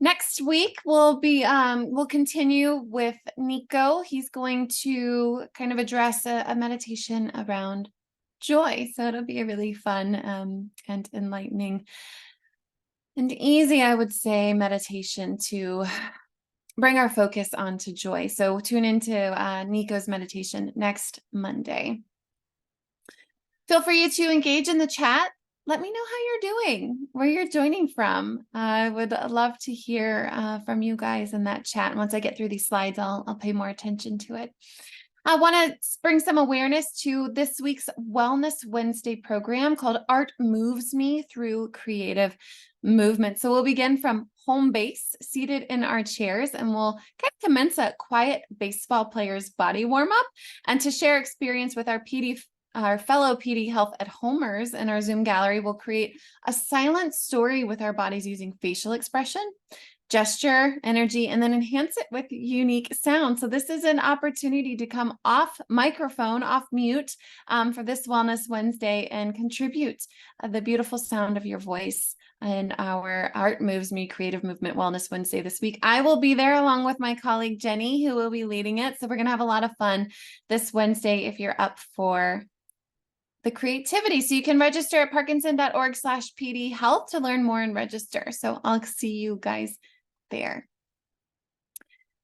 Next week we'll continue with Nico. He's going to kind of address a meditation around joy. So it'll be a really fun and enlightening and easy, I would say, meditation to bring our focus onto joy. So tune into Nico's meditation next Monday. Feel free to engage in the chat. Let me know how you're doing, where you're joining from. I would love to hear from you guys in that chat. And once I get through these slides, I'll pay more attention to it. I want to bring some awareness to this week's Wellness Wednesday program called Art Moves Me Through Creative Movement. So we'll begin from home base, seated in our chairs, and we'll kind of commence a quiet baseball player's body warm-up and to share experience with our fellow PD Health at Homers in our Zoom gallery. We'll create a silent story with our bodies using facial expression, gesture, energy, and then enhance it with unique sound. So this is an opportunity to come off microphone, off mute for this Wellness Wednesday and contribute the beautiful sound of your voice in our Art Moves Me Creative Movement Wellness Wednesday this week. I will be there along with my colleague Jenny, who will be leading it. So we're going to have a lot of fun this Wednesday if you're up for the creativity. So you can register at parkinson.org/PD health to learn more and register. So I'll see you guys there.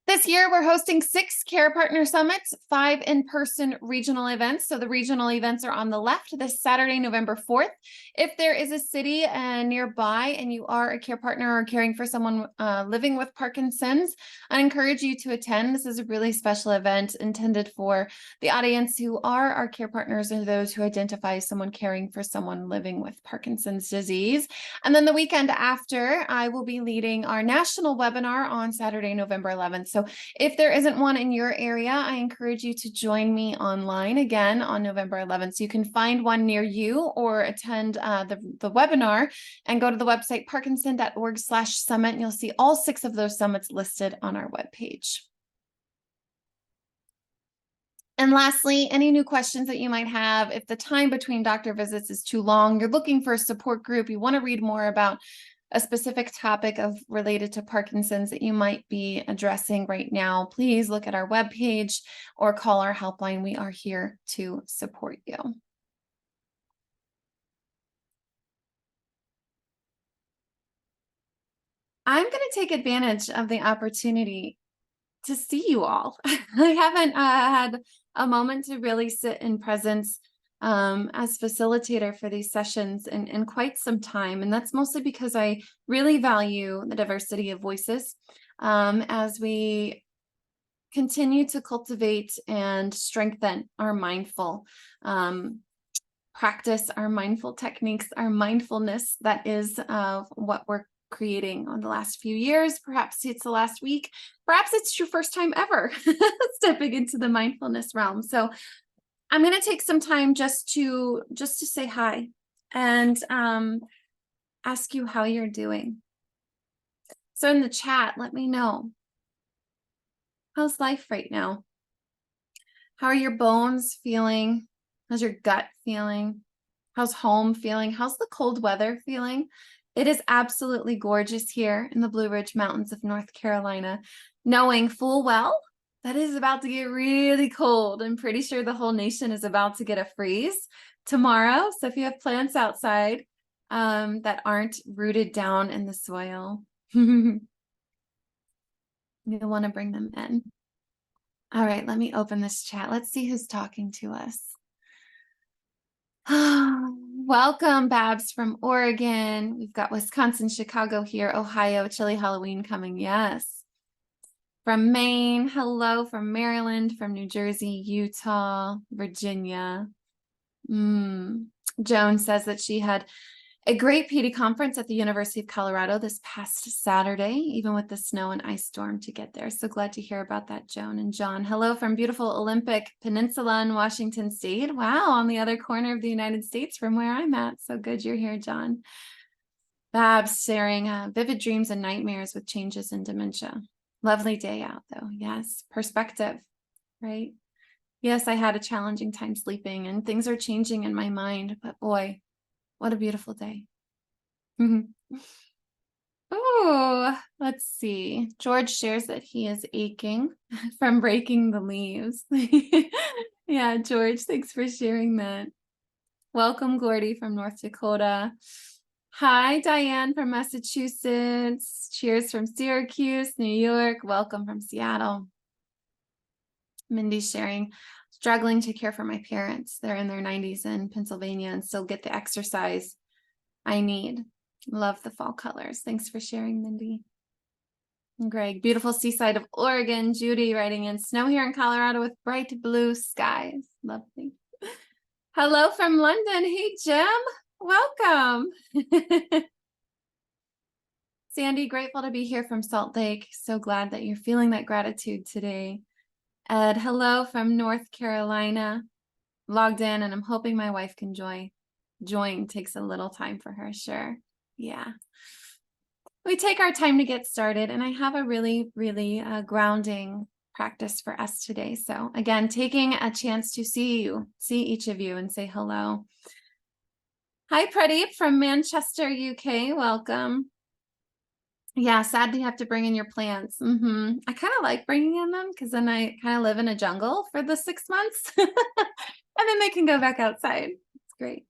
This year, we're hosting 6 Care Partner Summits, 5 in-person regional events. So the regional events are on the left this Saturday, November 4th. If there is a city nearby and you are a care partner or caring for someone living with Parkinson's, I encourage you to attend. This is a really special event intended for the audience who are our care partners and those who identify as someone caring for someone living with Parkinson's disease. And then the weekend after, I will be leading our national webinar on Saturday, November 11th. So if there isn't one in your area, I encourage you to join me online again on November 11th. So you can find one near you or attend the webinar and go to the website parkinson.org/summit. And you'll see all 6 of those summits listed on our webpage. And lastly, any new questions that you might have, if the time between doctor visits is too long, you're looking for a support group, you want to read more about a specific topic related to Parkinson's that you might be addressing right now, please look at our webpage or call our helpline. We are here to support you. I'm going to take advantage of the opportunity to see you all. I haven't had a moment to really sit in presence as facilitator for these sessions in quite some time. And that's mostly because I really value the diversity of voices as we continue to cultivate and strengthen our mindful practice, our mindful techniques, our mindfulness. That is what we're creating on the last few years. Perhaps it's the last week. Perhaps it's your first time ever stepping into the mindfulness realm. So I'm going to take some time just to say hi and ask you how you're doing. So in the chat, let me know. How's life right now? How are your bones feeling? How's your gut feeling? How's home feeling? How's the cold weather feeling? It is absolutely gorgeous here in the Blue Ridge Mountains of North Carolina, knowing full well that is about to get really cold. I'm pretty sure the whole nation is about to get a freeze tomorrow. So if you have plants outside that aren't rooted down in the soil, you'll want to bring them in. All right, let me open this chat. Let's see who's talking to us. Welcome, Babs from Oregon. We've got Wisconsin, Chicago here, Ohio, chilly Halloween coming. Yes. From Maine, hello. From Maryland, from New Jersey, Utah, Virginia. Joan says that she had a great PD conference at the University of Colorado this past Saturday, even with the snow and ice storm to get there. So glad to hear about that, Joan. And John, hello from beautiful Olympic Peninsula in Washington State. Wow, on the other corner of the United States from where I'm at. So good you're here, John. Babs sharing vivid dreams and nightmares with changes in dementia. Lovely day out, though. Yes, perspective, right? Yes, I had a challenging time sleeping and things are changing in my mind, but boy, what a beautiful day. Oh, Let's see. George shares that he is aching from breaking the leaves. Yeah, George, thanks for sharing that. Welcome, Gordy from North Dakota. Hi, Diane from Massachusetts. Cheers from Syracuse, New York. Welcome from Seattle. Mindy's sharing, struggling to care for my parents. They're in their 90s in Pennsylvania and still get the exercise I need. Love the fall colors. Thanks for sharing, Mindy. And Greg, beautiful seaside of Oregon. Judy writing in, snow here in Colorado with bright blue skies. Lovely. Hello from London. Hey, Jim. Welcome. Sandy, grateful to be here from Salt Lake. So glad that you're feeling that gratitude today. Ed, hello from North Carolina. Logged in, and I'm hoping my wife can join. Takes a little time for her, sure. Yeah. We take our time to get started, and I have a really, really grounding practice for us today. So again, taking a chance to see each of you and say hello. Hi, Pradeep from Manchester, UK. Welcome. Yeah, sad to have to bring in your plants. I kind of like bringing in them because then I kind of live in a jungle for the 6 months and then they can go back outside. It's great.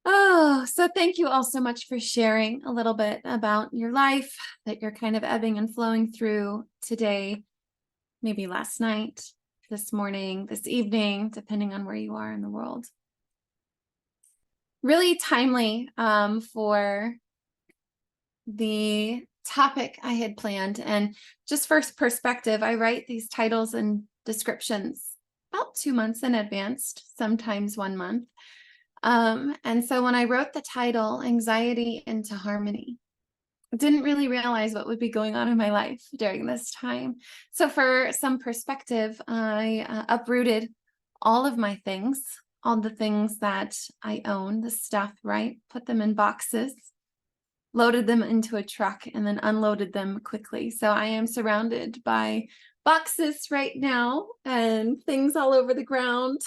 Oh, so thank you all so much for sharing a little bit about your life that you're kind of ebbing and flowing through today, maybe last night, this morning, this evening, depending on where you are in the world. Really timely for the topic I had planned. And just for perspective, I write these titles and descriptions about 2 months in advance, sometimes 1 month. And so when I wrote the title, Anxiety into Harmony, I didn't really realize what would be going on in my life during this time. So for some perspective, I uprooted all of my things, all the things that I own, the stuff, right? Put them in boxes, loaded them into a truck, and then unloaded them quickly. So I am surrounded by boxes right now and things all over the ground.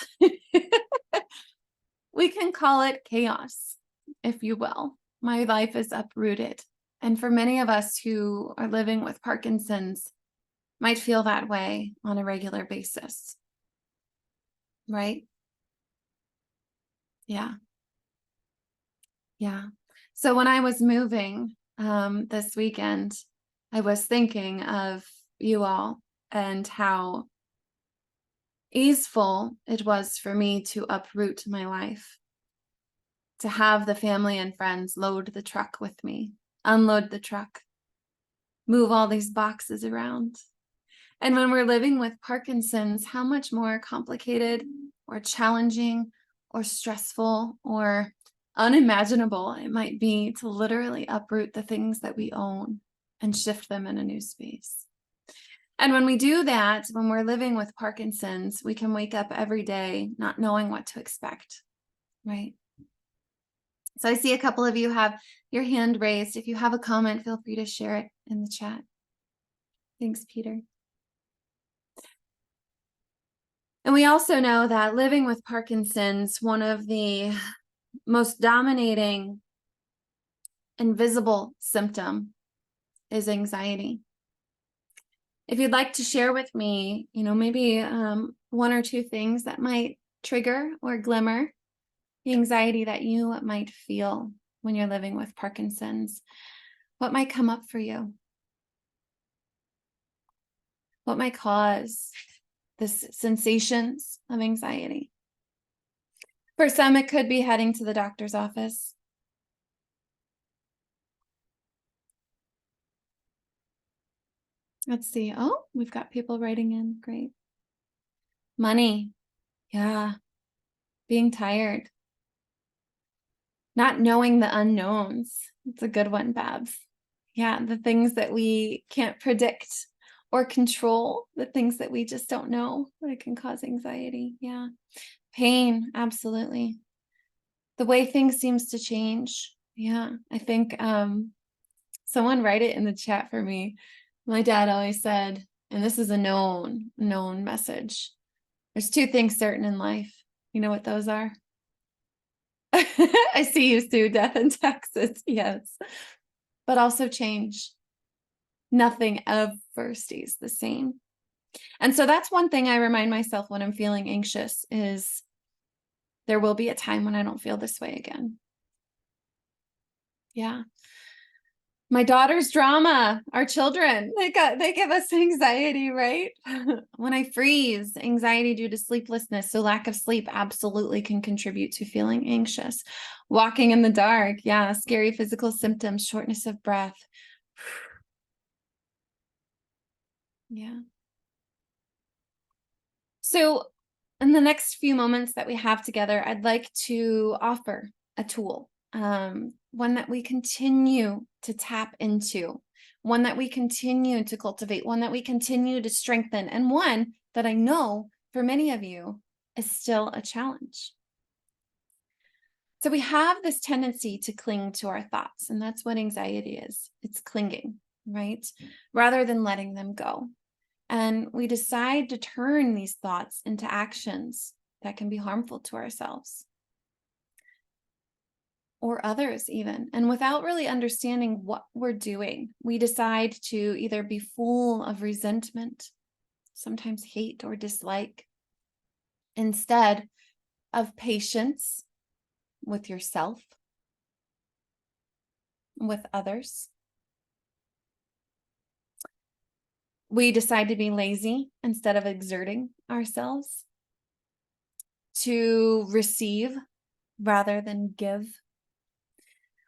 We can call it chaos, if you will. My life is uprooted. And for many of us who are living with Parkinson's, might feel that way on a regular basis. Right? Yeah. Yeah. So when I was moving this weekend, I was thinking of you all and how easeful it was for me to uproot my life, to have the family and friends load the truck with me, unload the truck, move all these boxes around. And when we're living with Parkinson's, how much more complicated or challenging or stressful or unimaginable it might be to literally uproot the things that we own and shift them in a new space. And when we do that, when we're living with Parkinson's, we can wake up every day not knowing what to expect, right? So I see a couple of you have your hand raised. If you have a comment, feel free to share it in the chat. Thanks, Peter. And we also know that living with Parkinson's, one of the most dominating invisible symptom is anxiety. If you'd like to share with me, maybe 1 or 2 things that might trigger or glimmer the anxiety that you might feel when you're living with Parkinson's, what might come up for you? What might cause this sensations of anxiety? For some, it could be heading to the doctor's office. Let's see. Oh, we've got people writing in. Great. Money. Yeah. Being tired. Not knowing the unknowns. It's a good one, Babs. Yeah, the things that we can't predict or control, the things that we just don't know, that can cause anxiety. Yeah. Pain, absolutely. The way things seems to change. Yeah, I think someone write it in the chat for me. My dad always said, and this is a known message, there's 2 things certain in life. You know what those are? I see you, Sue. Death in Texas. Yes. But also change. Nothing ever stays the same. And so that's one thing I remind myself when I'm feeling anxious is there will be a time when I don't feel this way again. Yeah. My daughter's drama, our children, they give us anxiety, right? When I freeze, anxiety due to sleeplessness, so lack of sleep absolutely can contribute to feeling anxious. Walking in the dark, yeah, scary physical symptoms, shortness of breath. Yeah. So, in the next few moments that we have together, I'd like to offer a tool, one that we continue to tap into, one that we continue to cultivate, one that we continue to strengthen, and one that I know for many of you is still a challenge. So, we have this tendency to cling to our thoughts, and that's what anxiety is, it's clinging, right? Rather than letting them go. And we decide to turn these thoughts into actions that can be harmful to ourselves or others, even. And without really understanding what we're doing, we decide to either be full of resentment, sometimes hate or dislike, instead of patience with yourself, with others. We decide to be lazy instead of exerting ourselves, to receive rather than give.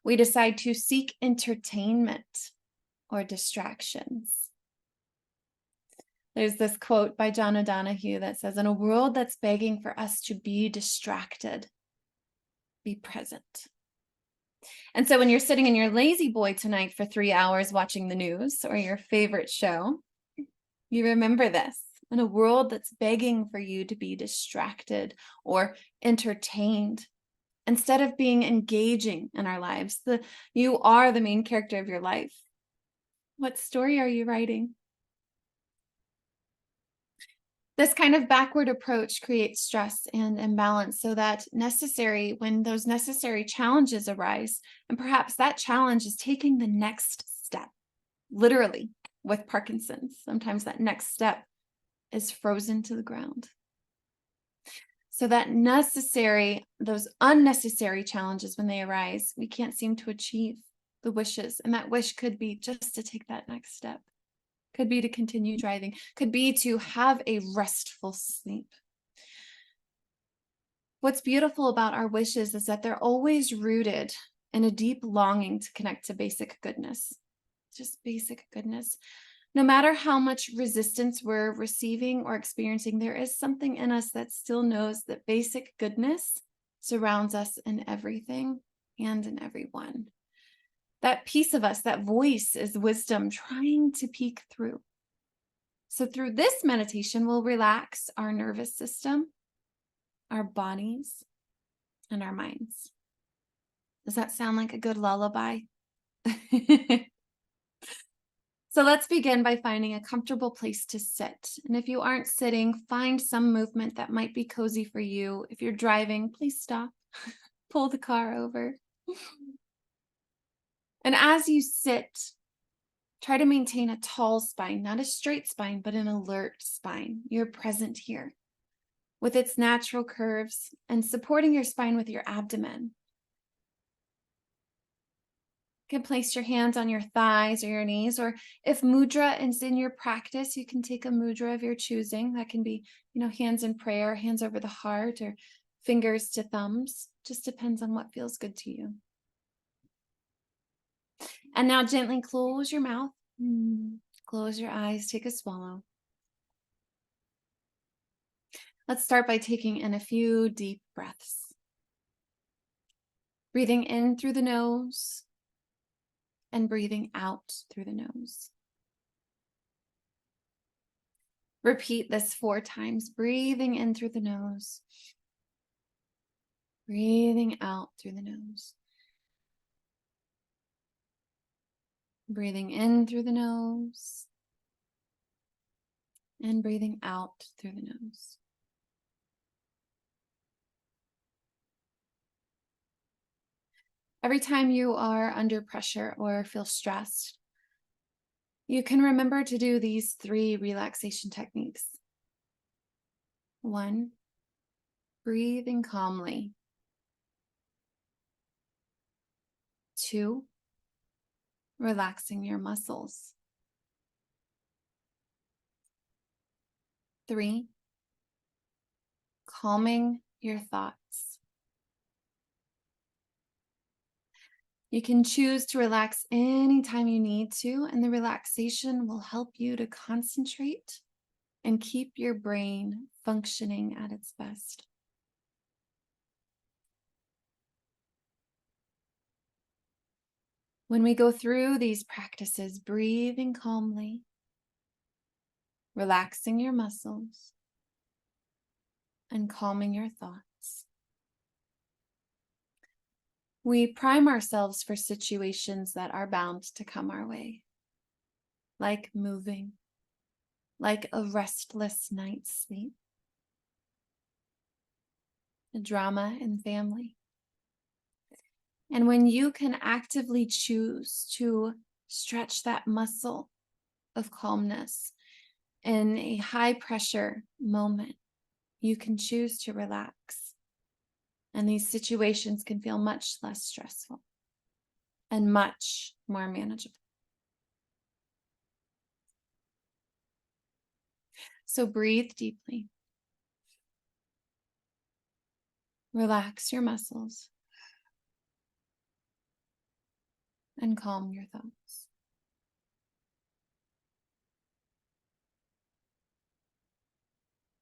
We decide to seek entertainment or distractions. There's this quote by John O'Donohue that says, "In a world that's begging for us to be distracted, be present." And so when you're sitting in your lazy boy tonight for 3 hours watching the news or your favorite show, you remember this. In a world that's begging for you to be distracted or entertained, instead of being engaging in our lives, you are the main character of your life. What story are you writing? This kind of backward approach creates stress and imbalance so that when those necessary challenges arise, and perhaps that challenge is taking the next step, literally with Parkinson's, sometimes that next step is frozen to the ground. So those unnecessary challenges, when they arise, we can't seem to achieve the wishes. And that wish could be just to take that next step, could be to continue driving, could be to have a restful sleep. What's beautiful about our wishes is that they're always rooted in a deep longing to connect to basic goodness, just basic goodness. No matter how much resistance we're receiving or experiencing, there is something in us that still knows that basic goodness surrounds us in everything and in everyone. That piece of us, that voice, is wisdom trying to peek through. So through this meditation, we'll relax our nervous system, our bodies, and our minds. Does that sound like a good lullaby? So let's begin by finding a comfortable place to sit. And if you aren't sitting, find some movement that might be cozy for you. If you're driving, please stop, pull the car over. And as you sit, try to maintain a tall spine, not a straight spine, but an alert spine. You're present here with its natural curves and supporting your spine with your abdomen. You can place your hands on your thighs or your knees, or if mudra is in your practice, you can take a mudra of your choosing. That can be, hands in prayer, hands over the heart, or fingers to thumbs. Just depends on what feels good to you. And now gently close your mouth, close your eyes, take a swallow. Let's start by taking in a few deep breaths. Breathing in through the nose and breathing out through the nose. Repeat this 4 times, breathing in through the nose, breathing out through the nose, breathing in through the nose, and breathing out through the nose. Every time you are under pressure or feel stressed, You can remember to do these 3 relaxation techniques. 1, breathing calmly. 2, relaxing your muscles. 3, calming your thoughts. You can choose to relax anytime you need to, and the relaxation will help you to concentrate and keep your brain functioning at its best. When we go through these practices, breathing calmly, relaxing your muscles, and calming your thoughts, we prime ourselves for situations that are bound to come our way, like moving, like a restless night's sleep, a drama in family. And when you can actively choose to stretch that muscle of calmness in a high pressure moment, you can choose to relax. And these situations can feel much less stressful and much more manageable. So breathe deeply. Relax your muscles and calm your thoughts.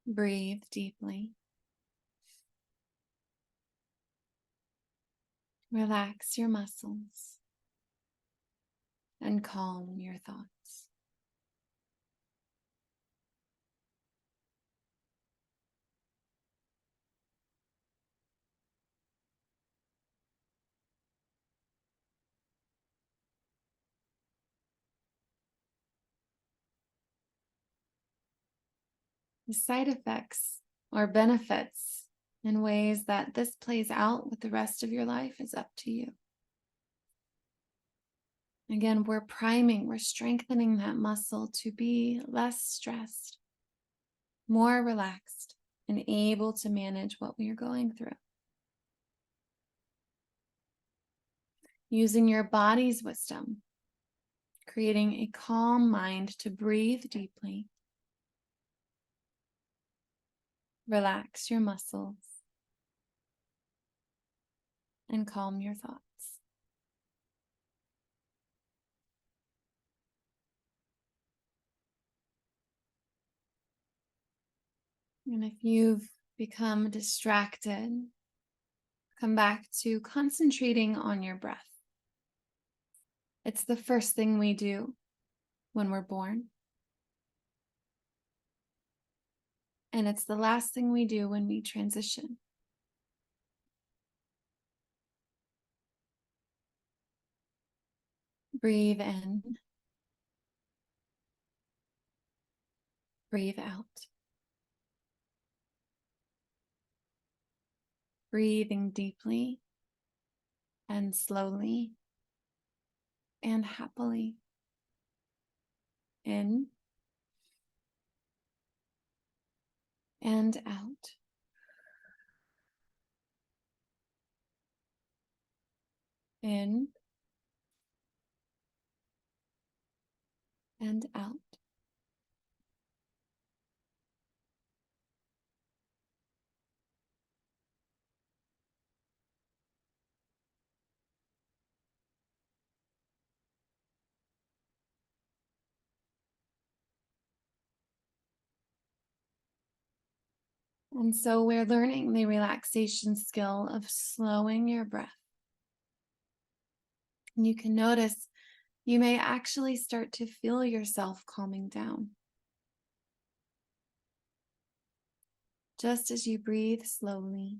Breathe deeply. Relax your muscles and calm your thoughts. The side effects or benefits in ways that this plays out with the rest of your life is up to you. Again, we're priming, we're strengthening that muscle to be less stressed, more relaxed, and able to manage what we are going through. Using your body's wisdom, creating a calm mind to breathe deeply. Relax your muscles and calm your thoughts. And if you've become distracted, come back to concentrating on your breath. It's the first thing we do when we're born. And it's the last thing we do when we transition. Breathe in. Breathe out. Breathing deeply and slowly and happily. In and out. In and out. And so we're learning the relaxation skill of slowing your breath. And you can notice you may actually start to feel yourself calming down. Just as you breathe slowly.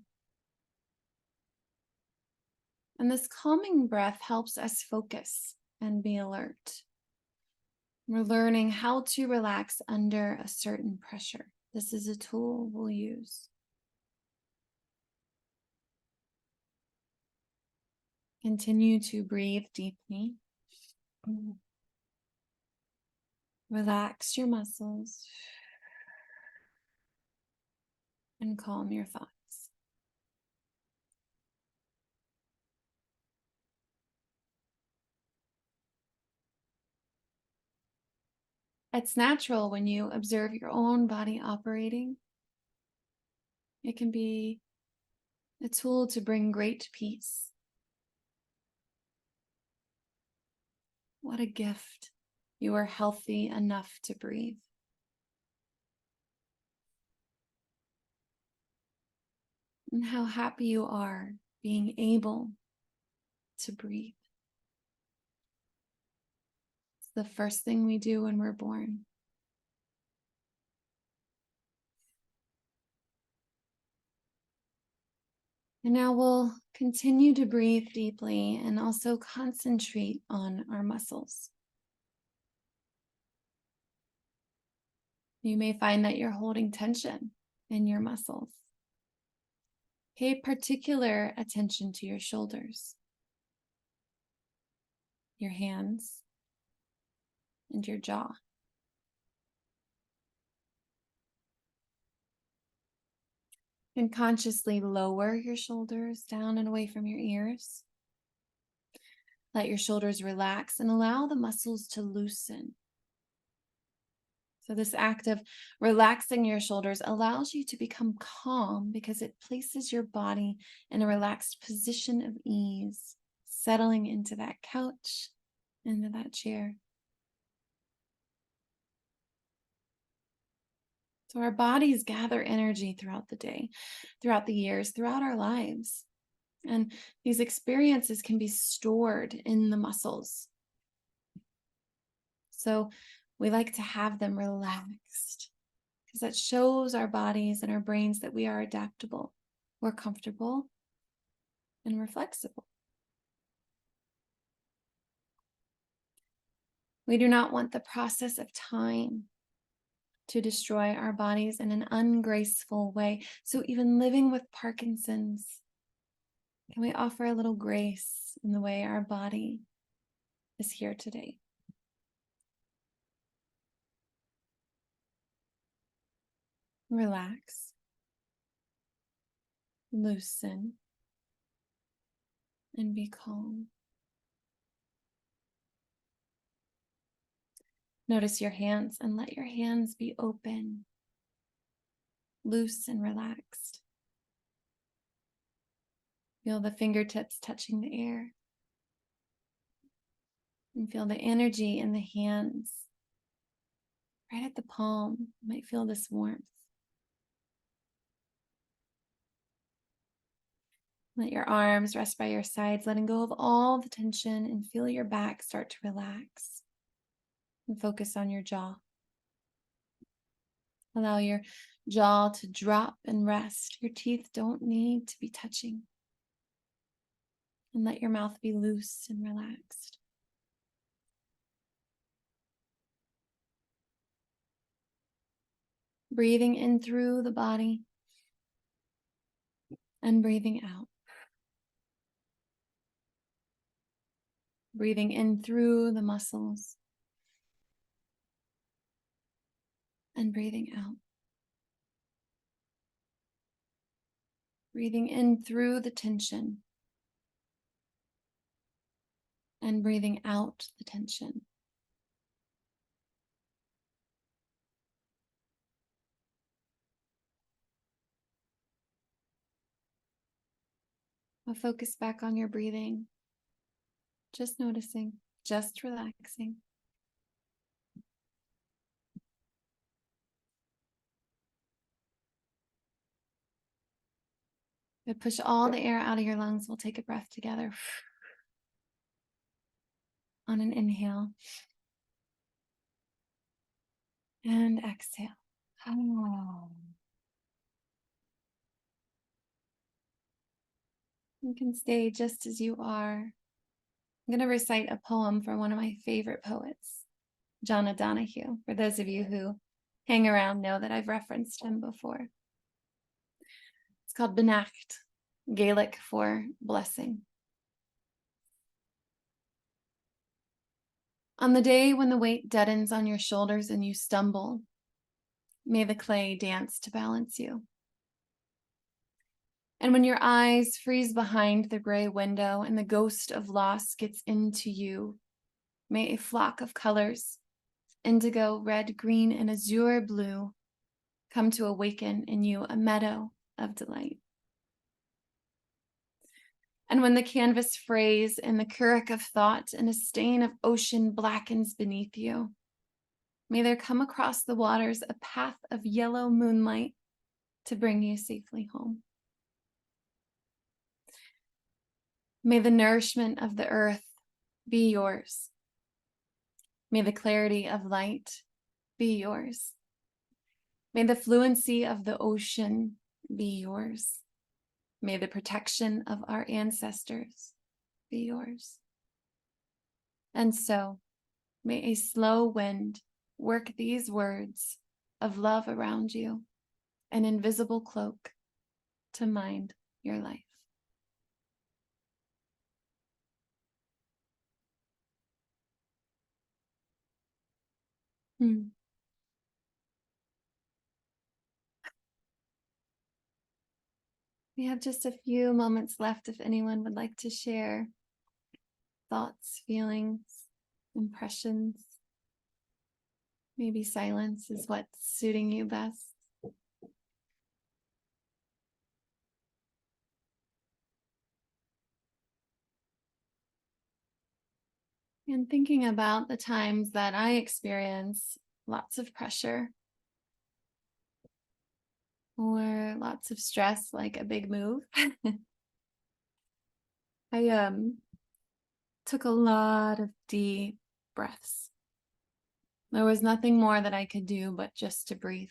And this calming breath helps us focus and be alert. We're learning how to relax under a certain pressure. This is a tool we'll use. Continue to breathe deeply. Relax your muscles and calm your thoughts. It's natural when you observe your own body operating. It can be a tool to bring great peace. What a gift. You are healthy enough to breathe. And how happy you are being able to breathe. It's the first thing we do when we're born. And now we'll continue to breathe deeply and also concentrate on our muscles. You may find that you're holding tension in your muscles. Pay particular attention to your shoulders, your hands, and your jaw. And consciously lower your shoulders down and away from your ears. Let your shoulders relax and allow the muscles to loosen. So this act of relaxing your shoulders allows you to become calm because it places your body in a relaxed position of ease, settling into that couch, into that chair. So our bodies gather energy throughout the day, throughout the years, throughout our lives. And these experiences can be stored in the muscles. So we like to have them relaxed because that shows our bodies and our brains that we are adaptable, we're comfortable, and we're flexible. We do not want the process of time to destroy our bodies in an ungraceful way. So even living with Parkinson's, can we offer a little grace in the way our body is here today? Relax, loosen, and be calm. Notice your hands and let your hands be open, loose, and relaxed. Feel the fingertips touching the air. And feel the energy in the hands. Right at the palm, you might feel this warmth. Let your arms rest by your sides, letting go of all the tension, and feel your back start to relax. And focus on your jaw. Allow your jaw to drop and rest. Your teeth don't need to be touching. And let your mouth be loose and relaxed. Breathing in through the body and breathing out. Breathing in through the muscles and breathing out. Breathing in through the tension and breathing out the tension. I'll focus back on your breathing. Just noticing, just relaxing. Good. Push all the air out of your lungs. We'll take a breath together. On an inhale. And exhale. You can stay just as you are. I'm going to recite a poem from one of my favorite poets, John O'Donohue. For those of you who hang around know that I've referenced him before. It's called Benacht, Gaelic for blessing. On the day when the weight deadens on your shoulders and you stumble, may the clay dance to balance you. And when your eyes freeze behind the gray window and the ghost of loss gets into you, may a flock of colors, indigo, red, green, and azure blue, come to awaken in you a meadow of delight. And when the canvas frays and the currach of thought and a stain of ocean blackens beneath you, may there come across the waters a path of yellow moonlight to bring you safely home. May the nourishment of the earth be yours. May the clarity of light be yours. May the fluency of the ocean be yours. May the protection of our ancestors be yours. And so, may a slow wind work these words of love around you, an invisible cloak to mind your life. We have just a few moments left if anyone would like to share thoughts, feelings, impressions. Maybe silence is what's suiting you best. And thinking about the times that I experience lots of pressure or lots of stress, like a big move. I took a lot of deep breaths. There was nothing more that I could do but just to breathe.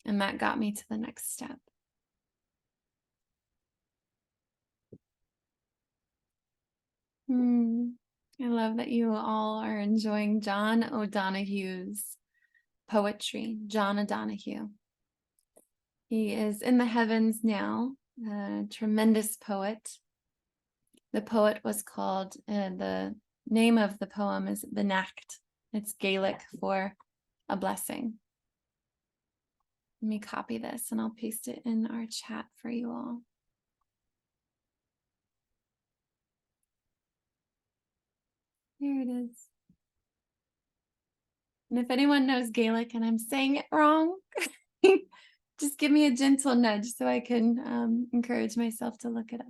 And that got me to the next step. I love that you all are enjoying John O'Donohue's poetry. John O'Donohue. He is in the heavens now, a tremendous poet. The poet was called, the name of the poem is The Nacht. It's Gaelic for a blessing. Let me copy this and I'll paste it in our chat for you all. Here it is. And if anyone knows Gaelic and I'm saying it wrong, just give me a gentle nudge so I can encourage myself to look it up.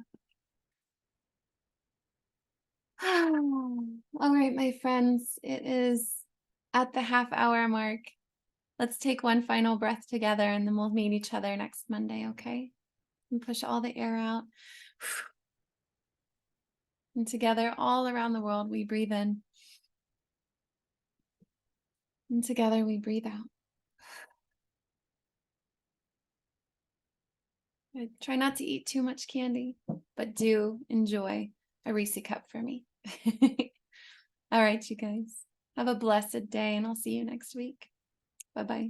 All right, my friends, it is at the half-hour mark. Let's take one final breath together and then we'll meet each other next Monday, okay? And push all the air out. And together, all around the world, we breathe in. And together, we breathe out. Try not to eat too much candy, but do enjoy a Reese cup for me. All right, you guys. Have a blessed day, and I'll see you next week. Bye-bye.